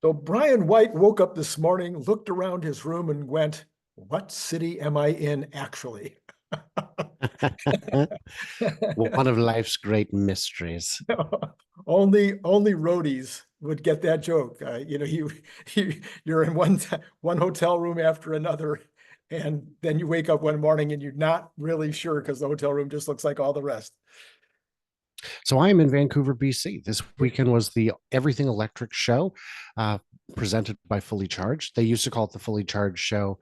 So Brian White woke up this morning, looked around his room and went, "What city am I in actually?" One of life's great mysteries. Only roadies would get that joke. You're in one hotel room after another, and then you wake up one morning and you're not really sure because the hotel room just looks like all the rest. So I am in Vancouver, BC. This weekend was the Everything Electric Show, uh, presented by Fully Charged. They used to call it the Fully Charged Show.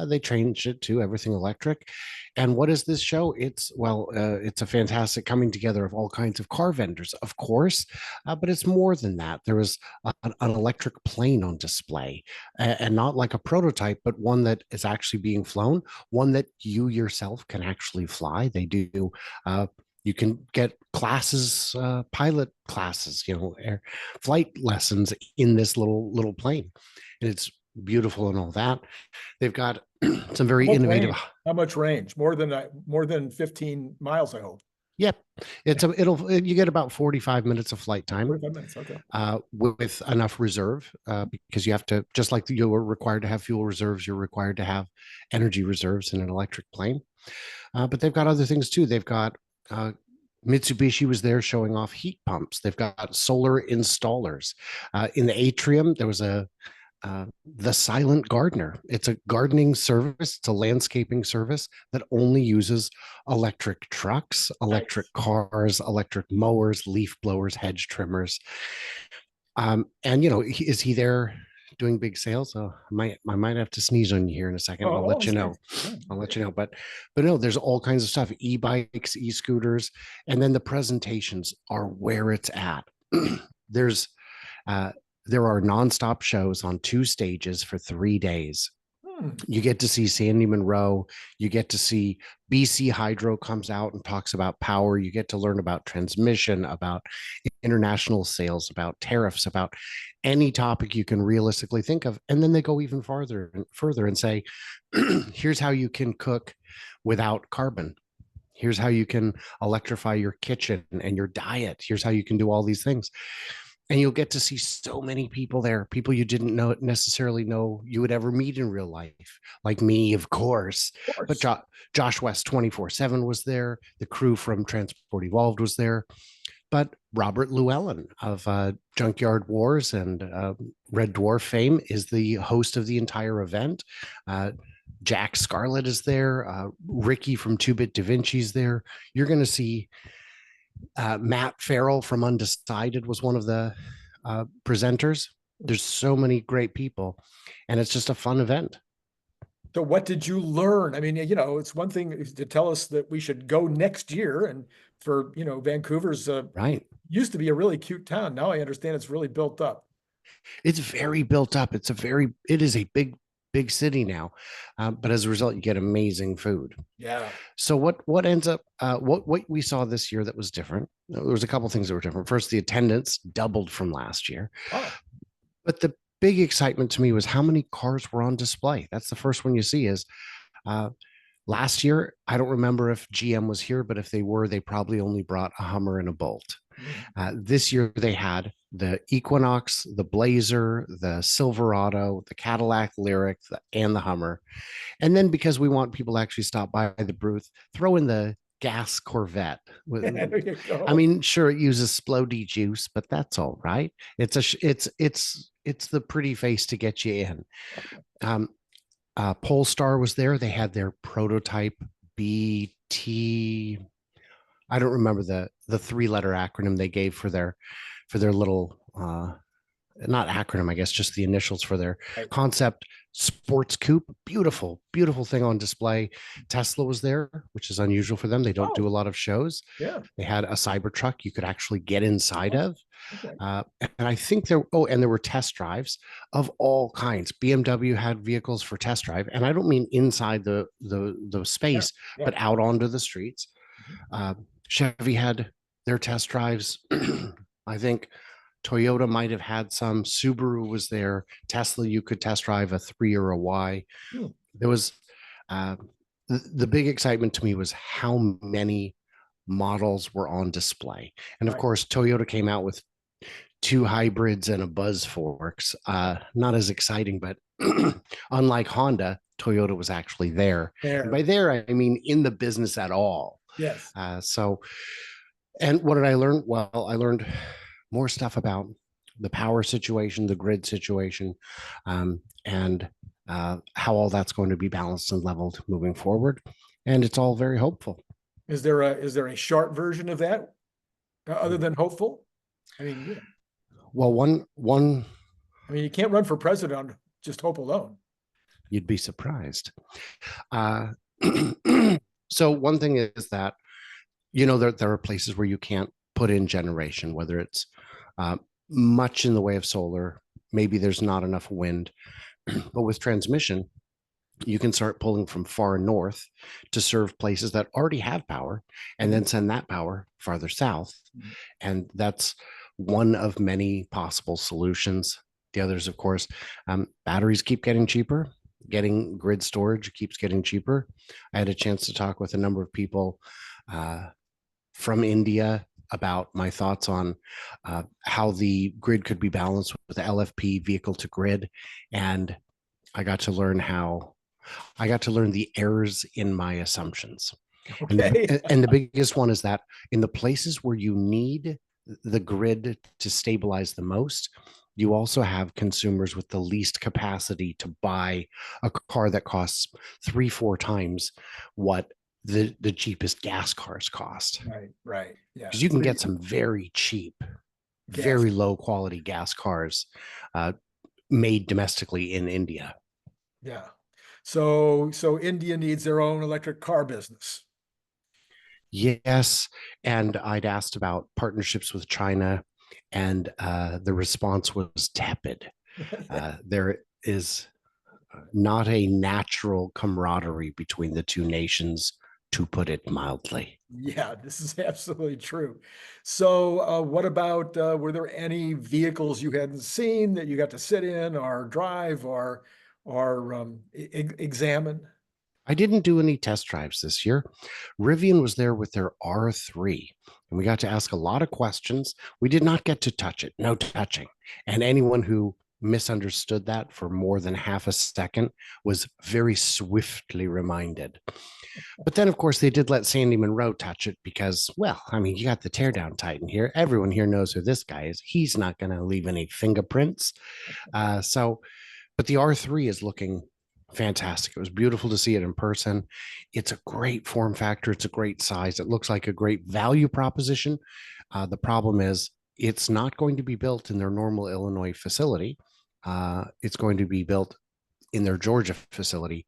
They changed it to Everything Electric. And what is this show? It's a fantastic coming together of all kinds of car vendors, of course, but it's more than that. There was an electric plane on display, and not like a prototype, but one that is actually being flown, one that you yourself can actually fly. They do. You can get classes, pilot classes, air flight lessons in this little plane, and it's beautiful and all that. They've got some very innovative. How much range? More than 15 miles, I hope. Yep, you get about 45 minutes of flight time. 45 minutes, okay. With enough reserve, because you have to, just like you were required to have fuel reserves, you're required to have energy reserves in an electric plane. But they've got other things too. They've got Mitsubishi was there showing off heat pumps. They've got solar installers. In the atrium, there was the Silent Gardener. It's a gardening service. It's a landscaping service that only uses electric trucks, electric cars, electric mowers, leaf blowers, hedge trimmers. And is he there doing big sales? I might have to sneeze on you here in a second. I'll let you know. I'll let you know. But no, there's all kinds of stuff: e-bikes, e-scooters, and then the presentations are where it's at. There are nonstop shows on 2 stages for 3 days. You get to see Sandy Munro. You get to see BC Hydro comes out and talks about power. You get to learn about transmission, about international sales, about tariffs, about any topic you can realistically think of. And then they go even further and say, here's how you can cook without carbon. Here's how you can electrify your kitchen and your diet. Here's how you can do all these things. And you'll get to see so many people there, people you didn't necessarily know you would ever meet in real life, like me, of course. But Josh West 24/7 was there. The crew from Transport Evolved was there. But Robert Llewellyn of Junkyard Wars and Red Dwarf fame is the host of the entire event. Jack Scarlett is there. Ricky from 2-Bit Da Vinci's there. You're going to see Matt Farrell from Undecided was one of the presenters. There's so many great people, and it's just a fun event. So what did you learn? I mean, it's one thing to tell us that we should go next year, and for, Vancouver's right. Used to be a really cute town. Now I understand it's really built up. It's very built up. It is a big city now, but as a result, you get amazing food. Yeah. So what ends up what we saw this year that was different? There was a couple things that were different. First, the attendance doubled from last year. Oh. But the big excitement to me was how many cars were on display. That's the first one you see. Is last year, I don't remember if GM was here, but if they were, they probably only brought a Hummer and a Bolt. This year they had the Equinox, the Blazer, the Silverado, the Cadillac Lyric, and the Hummer. And then because we want people to actually stop by the booth, throw in the gas Corvette. I mean, sure, it uses Splody juice, but that's all right. It's the pretty face to get you in. Polestar was there. They had their prototype BT. I don't remember the 3-letter acronym they gave for their little not acronym, I guess, just the initials for their concept sports coupe. Beautiful thing on display. Tesla was there, which is unusual for them. They don't do a lot of shows. Yeah. They had a Cybertruck you could actually get inside of. Okay. And I think there were test drives of all kinds. BMW had vehicles for test drive, and I don't mean inside the space, but out onto the streets. Chevy had their test drives. I think Toyota might have had some. Subaru was there. Tesla, you could test drive a 3 or a Y. There was the big excitement to me was how many models were on display. And of course, Toyota came out with two hybrids and a buzz forks. Not as exciting, but unlike Honda, Toyota was actually there. And by there, I mean in the business at all. Yes. And what did I learn? Well, I learned more stuff about the power situation, the grid situation, and how all that's going to be balanced and leveled moving forward. And it's all very hopeful. Is there a short version of that other than hopeful? I mean, yeah. Well, one. I mean, you can't run for president on just hope alone. You'd be surprised. So one thing is that, there are places where you can't put in generation, whether it's much in the way of solar, maybe there's not enough wind, but with transmission, you can start pulling from far north to serve places that already have power and then send that power farther south. And that's one of many possible solutions. The others, of course, batteries keep getting cheaper. Getting grid storage keeps getting cheaper. I had a chance to talk with a number of people from India about my thoughts on how the grid could be balanced with the LFP vehicle to grid. And I got to learn the errors in my assumptions. Okay. And the biggest one is that in the places where you need the grid to stabilize the most, you also have consumers with the least capacity to buy a car that costs 3-4 times what the cheapest gas cars cost. Right. Yeah. Because you can get some very cheap, very low quality gas cars made domestically in India. Yeah. So India needs their own electric car business. Yes. And I'd asked about partnerships with China, and the response was tepid. There is not a natural camaraderie between the two nations, to put it mildly. Yeah, this is absolutely true. So what about, were there any vehicles you hadn't seen that you got to sit in or drive or examine? I didn't do any test drives this year. Rivian was there with their R3, and we got to ask a lot of questions. We did not get to touch it, no touching. And anyone who misunderstood that for more than half a second was very swiftly reminded. But then, of course, they did let Sandy Monroe touch it because, well, I mean, you got the teardown titan here. Everyone here knows who this guy is. He's not going to leave any fingerprints. But the R3 is looking fantastic. It was beautiful to see it in person. It's a great form factor. It's a great size. It looks like a great value proposition. The problem is it's not going to be built in their normal Illinois facility. It's going to be built in their Georgia facility,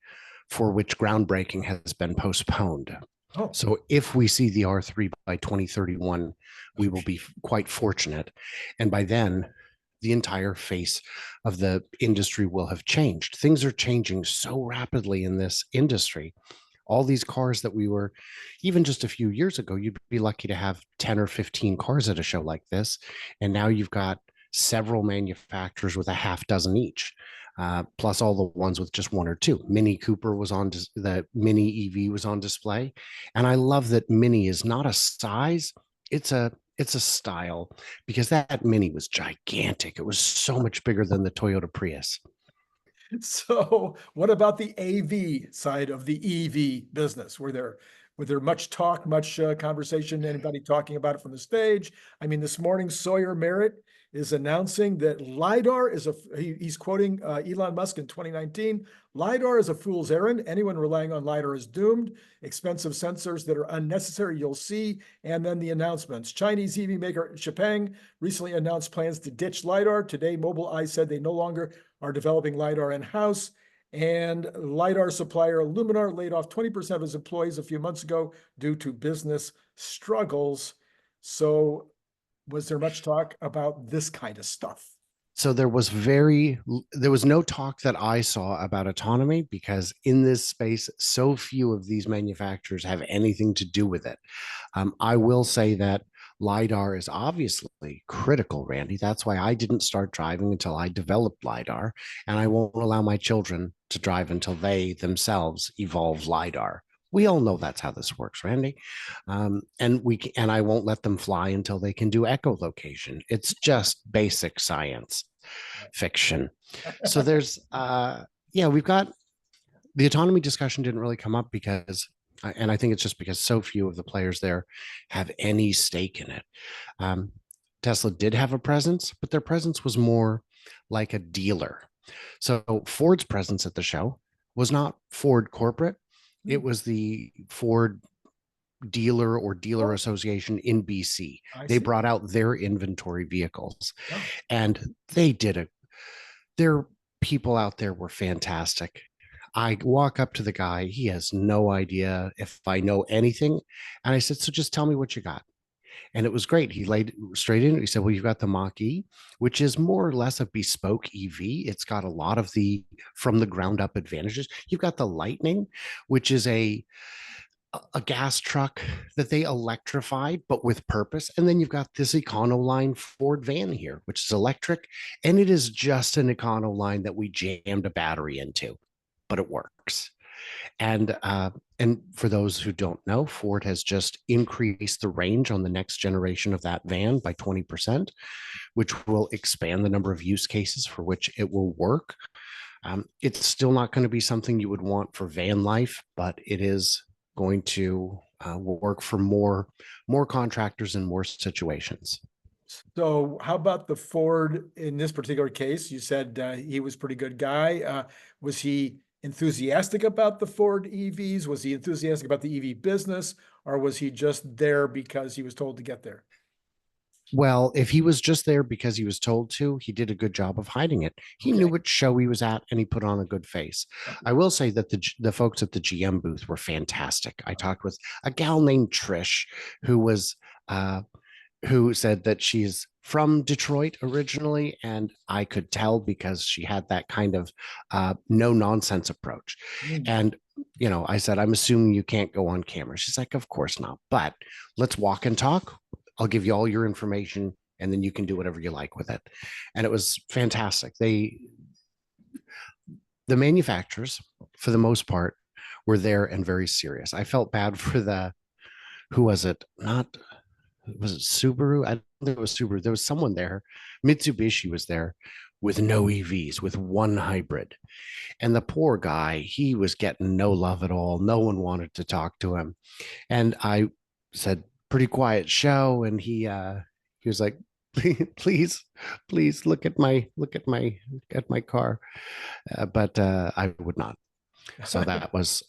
for which groundbreaking has been postponed. Oh. So if we see the R3 by 2031, we will be quite fortunate. And by then, the entire face of the industry will have changed. Things are changing so rapidly in this industry. All these cars that we were, even just a few years ago, you'd be lucky to have 10 or 15 cars at a show like this. And now you've got several manufacturers with a half dozen each. Plus all the ones with just one or two. Mini Cooper was on, the Mini EV was on display. And I love that Mini is not a size, it's a style, because that Mini was gigantic. It was so much bigger than the Toyota Prius. So what about the AV side of the EV business? Were there much talk, much conversation, anybody talking about it from the stage? I mean, this morning, Sawyer Merritt is announcing that LiDAR is he's quoting Elon Musk in 2019, LiDAR is a fool's errand. Anyone relying on LiDAR is doomed. Expensive sensors that are unnecessary, you'll see. And then the announcements. Chinese EV maker XPeng recently announced plans to ditch LiDAR. Today, Mobileye said they no longer are developing LiDAR in-house. And LiDAR supplier Luminar laid off 20% of its employees a few months ago due to business struggles. So was there much talk about this kind of stuff? So there was no talk that I saw about autonomy, because in this space, so few of these manufacturers have anything to do with it. I will say that LiDAR is obviously critical, Randy. That's why I didn't start driving until I developed LiDAR, and I won't allow my children to drive until they themselves evolve LiDAR. We all know that's how this works, Randy. And I won't let them fly until they can do echolocation. It's just basic science fiction. So there's yeah, we've got the autonomy discussion didn't really come up because, and I think it's just because so few of the players there have any stake in it. Tesla did have a presence, but their presence was more like a dealer. So Ford's presence at the show was not Ford corporate. It was the Ford dealer or dealer association in BC. They brought out their inventory vehicles, and they did their people out there were fantastic. I walk up to the guy. He has no idea if I know anything. And I said, so just tell me what you got. And it was great. He laid straight in. He said, well, you've got the Mach-E, which is more or less a bespoke EV. It's got a lot of the from the ground up advantages. You've got the Lightning, which is a gas truck that they electrified, but with purpose. And then you've got this Econoline Ford van here, which is electric. And it is just an Econoline that we jammed a battery into, but it works. And for those who don't know, Ford has just increased the range on the next generation of that van by 20%, which will expand the number of use cases for which it will work. It's still not going to be something you would want for van life, but it is going to work for more contractors in more situations. So how about the Ford in this particular case? You said he was a pretty good guy. Was he enthusiastic about the Ford EVs? Was he enthusiastic about the EV business, or was he just there because he was told to get there? Well, if he was just there because he was told to, he did a good job of hiding it. He knew what show he was at, and he put on a good face. I will say that the folks at the GM booth were fantastic. I talked with a gal named Trish, who said that she's from Detroit originally, and I could tell because she had that kind of no nonsense approach. And I said, I'm assuming you can't go on camera. She's like, of course not, but let's walk and talk. I'll give you all your information, and then you can do whatever you like with it. And it was fantastic. The manufacturers, for the most part, were there and very serious. I felt bad for who was it? Was it Subaru? I don't think it was Subaru. There was someone there. Mitsubishi was there with no EVs, with one hybrid. And the poor guy, he was getting no love at all. No one wanted to talk to him. And I said, pretty quiet show, and he was like, please look at my car, but I would not. So that was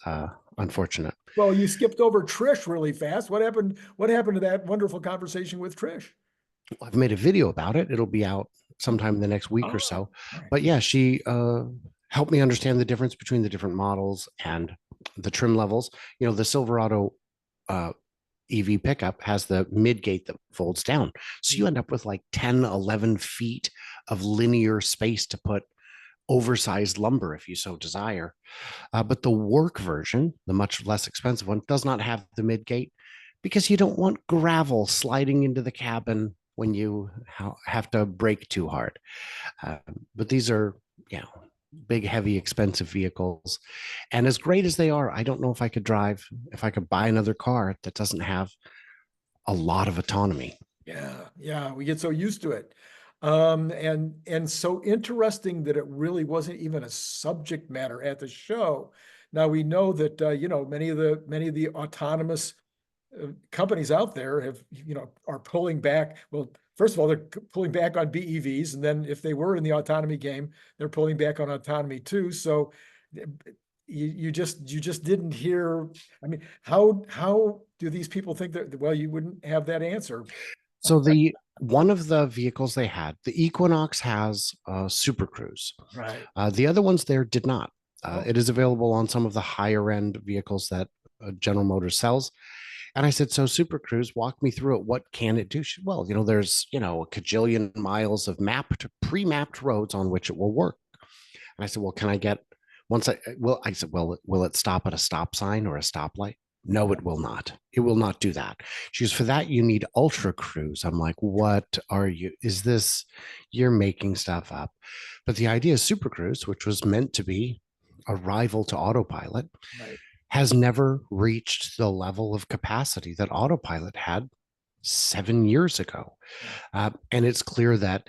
unfortunate. Well, you skipped over Trish really fast. What happened to that wonderful conversation with Trish? I've made a video about it. It'll be out sometime in the next week or so. But yeah, she helped me understand the difference between the different models and the trim levels. The Silverado EV pickup has the mid gate that folds down. So you end up with like 10, 11 feet of linear space to put oversized lumber if you so desire. But the work version, the much less expensive one, does not have the mid gate because you don't want gravel sliding into the cabin when you have to brake too hard. But these are, big, heavy, expensive vehicles. And as great as they are, I don't know if I could buy another car that doesn't have a lot of autonomy. Yeah, we get so used to it. And so interesting that it really wasn't even a subject matter at the show. Now we know that many of the autonomous companies out there are pulling back. Well, first of all, they're pulling back on BEVs, and then if they were in the autonomy game, they're pulling back on autonomy too. So you just didn't hear. I mean, how do these people think that? Well, you wouldn't have that answer. So one of the vehicles they had, the Equinox, has Super Cruise. Right. The other ones there did not. It is available on some of the higher end vehicles that General Motors sells. And I said, so Super Cruise, walk me through it. What can it do? Well, there's, a cajillion miles of pre-mapped roads on which it will work. And I said, well, can I get I said, well, will it stop at a stop sign or a stoplight? No, it will not. It will not do that. She goes, for that, you need Ultra Cruise. I'm like, what are you? You're making stuff up. But the idea is Super Cruise, which was meant to be a rival to autopilot, has never reached the level of capacity that autopilot had 7 years ago. And it's clear that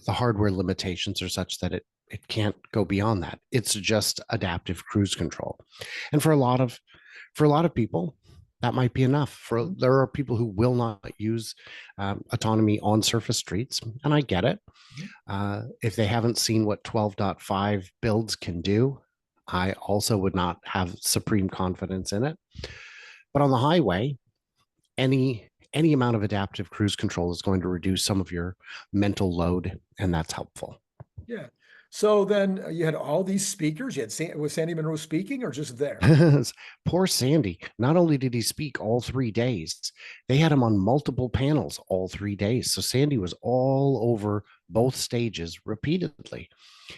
the hardware limitations are such that it can't go beyond that. It's just adaptive cruise control. And for a lot of people, that might be enough. There are people who will not use autonomy on surface streets, and I get it. If they haven't seen what 12.5 builds can do, I also would not have supreme confidence in it. But on the highway, any amount of adaptive cruise control is going to reduce some of your mental load, and that's helpful. Yeah. So then you had all these speakers. You had was Sandy Munro speaking or just there? Poor Sandy. Not only did he speak all 3 days, they had him on multiple panels all 3 days. So Sandy was all over both stages repeatedly.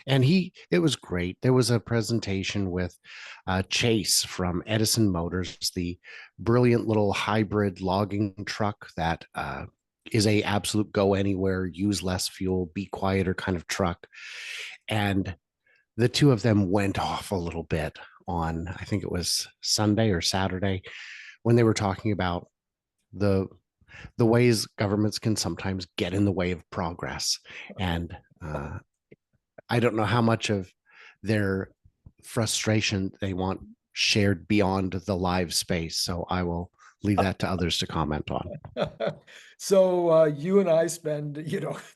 And it was great. There was a presentation with Chase from Edison Motors, the brilliant little hybrid logging truck that is a absolute go anywhere, use less fuel, be quieter kind of truck. And the two of them went off a little bit on, I think it was Sunday or Saturday, when they were talking about the ways governments can sometimes get in the way of progress. And I don't know how much of their frustration they want shared beyond the live space. So I will leave that to others to comment on. So you and I spend,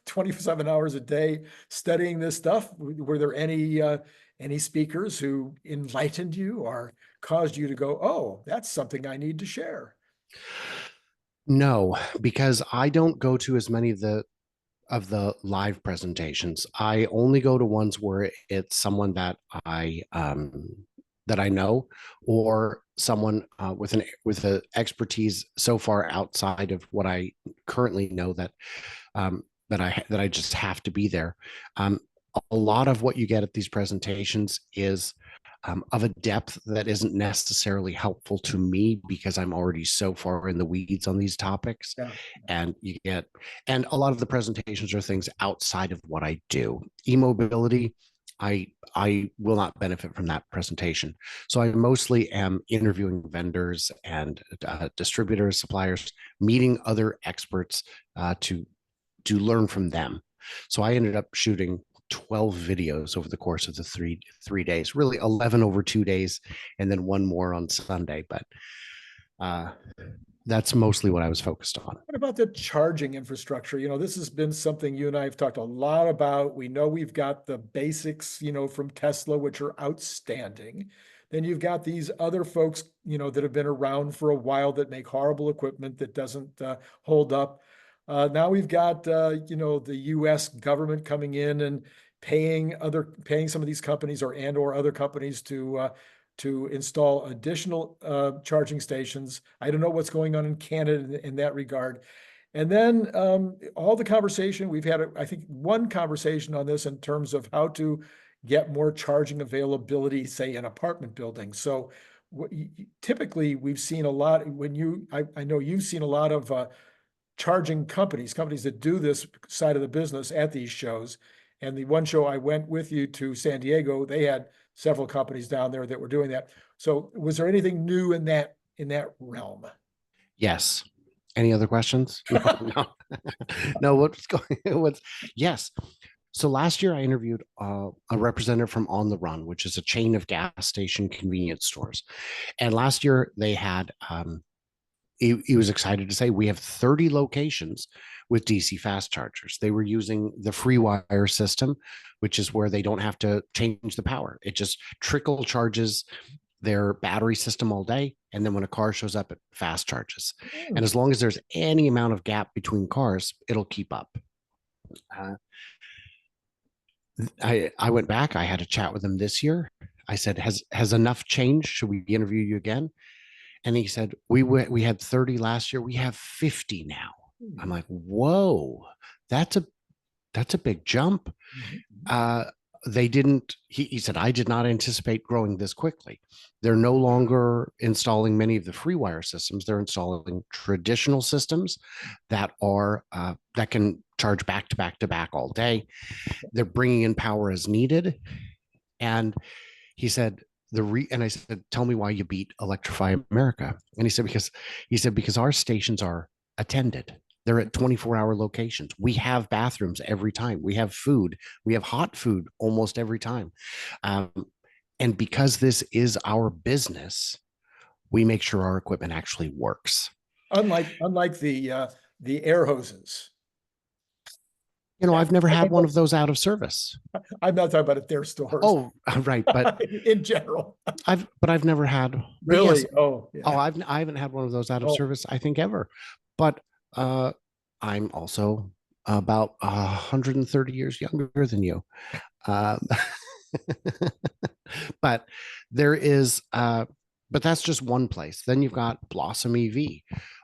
27 hours a day studying this stuff. Were there any speakers who enlightened you or caused you to go, oh, that's something I need to share? No, because I don't go to as many of the live presentations. I only go to ones where it's someone that I know, or someone with an expertise so far outside of what I currently know that I just have to be there. A lot of what you get at these presentations is of a depth that isn't necessarily helpful to me because I'm already so far in the weeds on these topics. Yeah. And a lot of the presentations are things outside of what I do. E-mobility, I will not benefit from that presentation. So I mostly am interviewing vendors and distributors, suppliers, meeting other experts to learn from them. So I ended up shooting 12 videos over the course of the three days, really 11 over 2 days, and then one more on Sunday. But that's mostly what I was focused on. What about the charging infrastructure? This has been something you and I have talked a lot about. We know we've got the basics, from Tesla, which are outstanding. Then you've got these other folks, that have been around for a while that make horrible equipment that doesn't hold up. Now we've got, the U.S. government coming in and paying some of these companies or other companies to install additional charging stations. I don't know what's going on in Canada in that regard. And then all the conversation we've had, I think one conversation on this in terms of how to get more charging availability, say in apartment buildings. So typically we've seen a lot I know you've seen a lot of charging companies that do this side of the business at these shows. And the one show I went with you to San Diego, they had several companies down there that were doing that. So was there anything new in that realm? Yes. Any other questions? No. No, yes. So last year I interviewed a representative from On the Run, which is a chain of gas station convenience stores. And last year they had, he was excited to say, we have 30 locations with DC fast chargers. They were using the FreeWire system, which is where they don't have to change the power. It just trickle charges their battery system all day. And then when a car shows up, it fast charges. And as long as there's any amount of gap between cars, it'll keep up. I went back, I had a chat with him this year. I said, has enough changed? Should we interview you again? And he said, we had 30 last year. We have 50 now. I'm like, whoa, that's a big jump. He said, I did not anticipate growing this quickly. They're no longer installing many of the FreeWire systems. They're installing traditional systems that can charge back to back to back all day. They're bringing in power as needed. And he said, and I said, tell me why you beat Electrify America. And he said, because our stations are attended. They're at 24-hour locations. We have bathrooms every time. We have food. We have hot food almost every time. And because this is our business, we make sure our equipment actually works. Unlike the air hoses. You know, I've never had one of those out of service. I'm not talking about at their stores. Oh, right. But in general, I've never had. Really? Yes. Oh, yeah. Oh, I haven't had one of those out of service, I think, ever. But I'm also about 130 years younger than you. But there is, but that's just one place. Then you've got Blossom EV.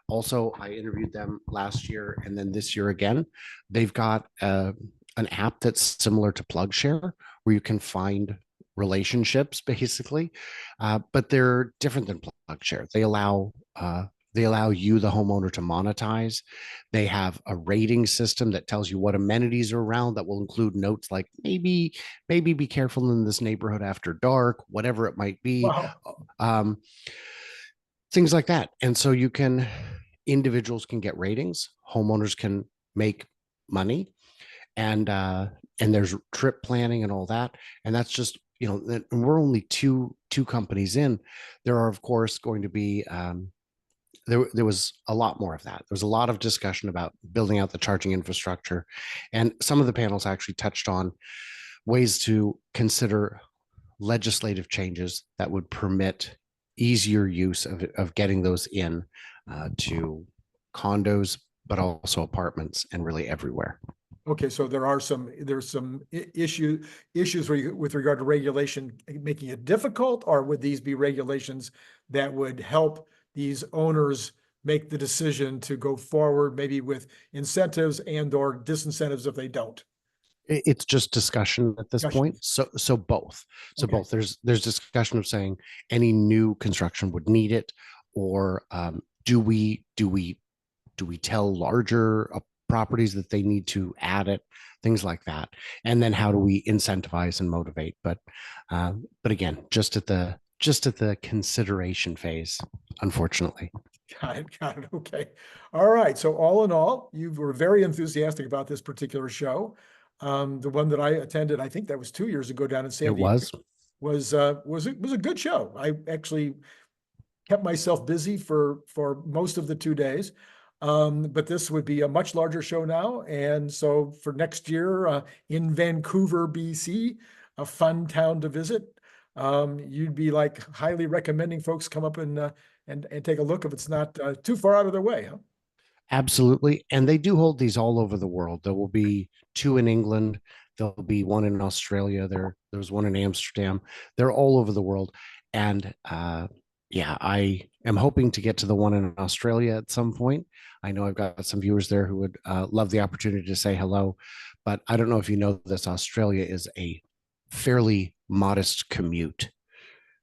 Also, I interviewed them last year and then this year again. They've got an app that's similar to PlugShare, where you can find relationships basically, but they're different than PlugShare. They allow you, the homeowner, to monetize. They have a rating system that tells you what amenities are around, that will include notes like maybe be careful in this neighborhood after dark, whatever it might be. Wow. Things like that. And so individuals can get ratings, homeowners can make money, and there's trip planning and all that. And that's just, you know, and we're only two companies in. There are, of course, going to be there was a lot more of that. There was a lot of discussion about building out the charging infrastructure, and some of the panels actually touched on ways to consider legislative changes that would permit easier use of getting those in to condos, but also apartments, and really everywhere. Okay, so there's some issues with regard to regulation making it difficult, or would these be regulations that would help these owners make the decision to go forward, maybe with incentives and or disincentives if they don't? It's just discussion at this point. So both. So Okay. both. There's discussion of saying any new construction would need it, or do we tell larger properties that they need to add it, things like that, and then how do we incentivize and motivate? But again, just at the consideration phase, unfortunately. Got it. Okay. All right. So all in all, you were very enthusiastic about this particular show. The one that I attended, I think that was 2 years ago down in San Diego, was a good show. I actually kept myself busy for most of the 2 days. But this would be a much larger show now. And so for next year in Vancouver, BC, a fun town to visit, you'd be like highly recommending folks come up and take a look if it's not too far out of their way, huh? Absolutely. And they do hold these all over the world. There will be 2 in England. There'll be 1 in Australia. There's 1 in Amsterdam. They're all over the world. And yeah, I am hoping to get to the 1 in Australia at some point. I know I've got some viewers there who would love the opportunity to say hello, but I don't know if you know this, Australia is a fairly modest commute.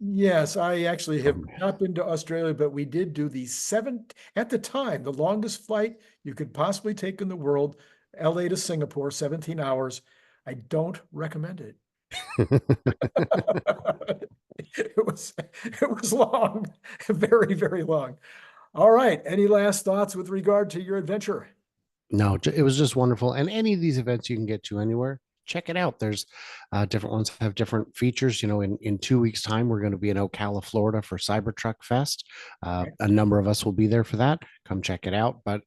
Yes, I actually have not been to Australia, but we did do at the time, the longest flight you could possibly take in the world, LA to Singapore, 17 hours. I don't recommend it. It was long, very, very long. All right. Any last thoughts with regard to your adventure? No, it was just wonderful. And any of these events you can get to anywhere, check it out. There's different ones have different features. You know, in 2 weeks' time, we're going to be in Ocala, Florida for Cybertruck Fest. A number of us will be there for that. Come check it out. But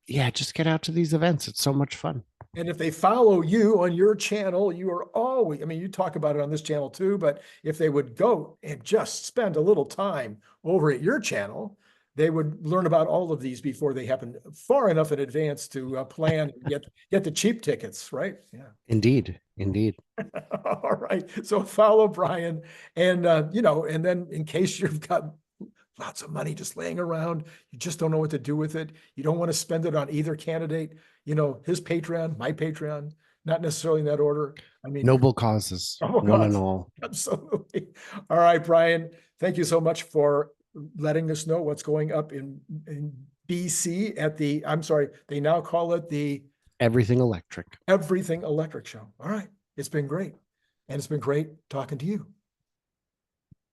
yeah, just get out to these events. It's so much fun. And if they follow you on your channel, you are always, I mean, you talk about it on this channel too, but if they would go and just spend a little time over at your channel, they would learn about all of these before they happen far enough in advance to plan and get the cheap tickets, right? Yeah. Indeed. All right. So follow Brian, and and then in case you've got lots of money just laying around, you just don't know what to do with it, you don't want to spend it on either candidate, his Patreon, my Patreon, not necessarily in that order. I mean, noble causes, one and all. Absolutely. All right, Brian, thank you so much for letting us know what's going up in BC at they now call it the Everything Electric Show. All right. It's been great. And it's been great talking to you.